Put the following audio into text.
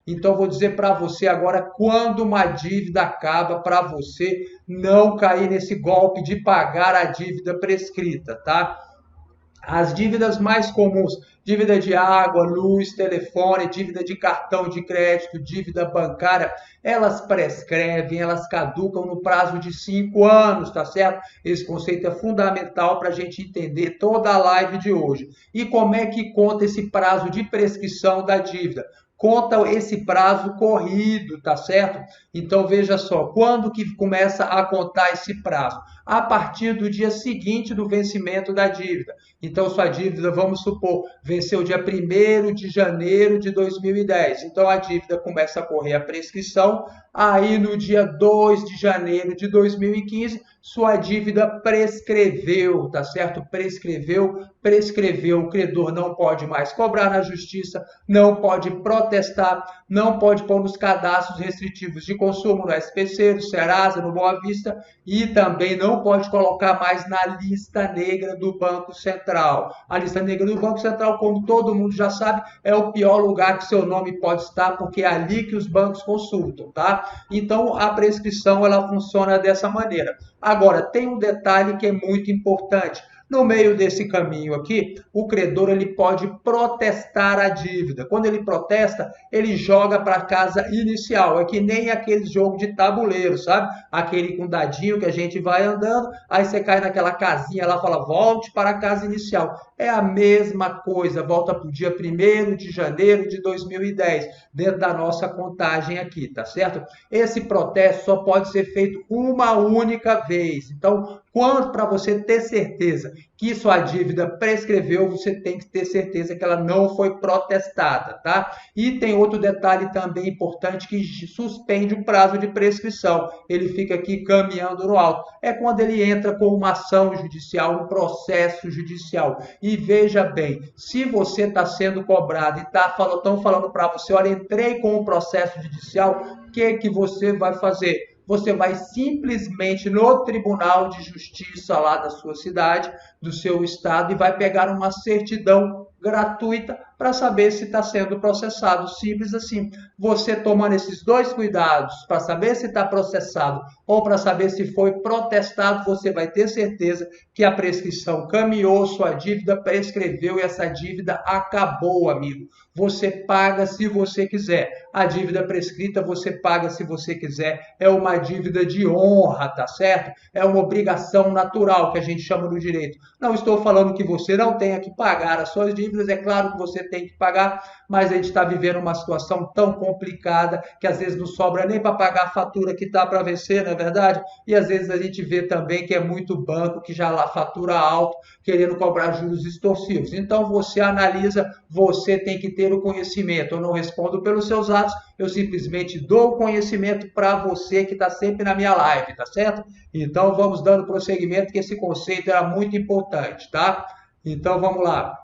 Então, eu vou dizer para você agora quando uma dívida acaba para você não cair nesse golpe de pagar a dívida prescrita, tá? As dívidas mais comuns, dívida de água, luz, telefone, dívida de cartão de crédito, dívida bancária, elas prescrevem, elas caducam no prazo de 5 anos, tá certo? Esse conceito é fundamental para a gente entender toda a live de hoje. E como é que conta esse prazo de prescrição da dívida? Conta esse prazo corrido, tá certo? Então veja só, quando que começa a contar esse prazo? A partir do dia seguinte do vencimento da dívida. Então sua dívida, vamos supor, venceu dia 1º de janeiro de 2010. Então a dívida começa a correr a prescrição, aí no dia 2 de janeiro de 2015, sua dívida prescreveu, tá certo? Prescreveu, o credor não pode mais cobrar na justiça, não pode protestar, não pode pôr nos cadastros restritivos de consumo no SPC, no Serasa, no Boa Vista e também não pode colocar mais na lista negra do Banco Central. A lista negra do Banco Central, como todo mundo já sabe, é o pior lugar que seu nome pode estar, porque é ali que os bancos consultam, tá? Então, a prescrição, ela funciona dessa maneira. Agora, tem um detalhe que é muito importante. No meio desse caminho aqui, o credor ele pode protestar a dívida. Quando ele protesta, ele joga para a casa inicial. É que nem aquele jogo de tabuleiro, sabe? Aquele com dadinho que a gente vai andando, aí você cai naquela casinha lá, fala, volte para a casa inicial. É a mesma coisa, volta para o dia 1º de janeiro de 2010, dentro da nossa contagem aqui, tá certo? Esse protesto só pode ser feito uma única vez. Então, quanto para você ter certeza que sua dívida prescreveu, você tem que ter certeza que ela não foi protestada, tá? E tem outro detalhe também importante que suspende o prazo de prescrição. Ele fica aqui caminhando no alto. É quando ele entra com uma ação judicial, um processo judicial. E veja bem, se você está sendo cobrado e estão falando para você, olha, entrei com um processo judicial, o que você vai fazer? Você vai simplesmente no Tribunal de Justiça lá da sua cidade, do seu estado, e vai pegar uma certidão gratuita para saber se está sendo processado. Simples assim. Você tomando esses dois cuidados para saber se está processado ou para saber se foi protestado, você vai ter certeza que a prescrição caminhou, sua dívida prescreveu e essa dívida acabou, amigo. Você paga se você quiser. A dívida prescrita você paga se você quiser. É uma dívida de honra, tá certo? É uma obrigação natural que a gente chama no direito. Não estou falando que você não tenha que pagar as suas dívidas, é claro que você tem que pagar, mas a gente está vivendo uma situação tão complicada que às vezes não sobra nem para pagar a fatura que está para vencer, não é verdade? E às vezes a gente vê também que é muito banco que já lá fatura alto, querendo cobrar juros extorsivos. Então você analisa, você tem que ter o conhecimento. Eu não respondo pelos seus atos, eu simplesmente dou o conhecimento para você que está sempre na minha live, tá certo? Então vamos dando prosseguimento, que esse conceito era muito importante, tá? Então vamos lá.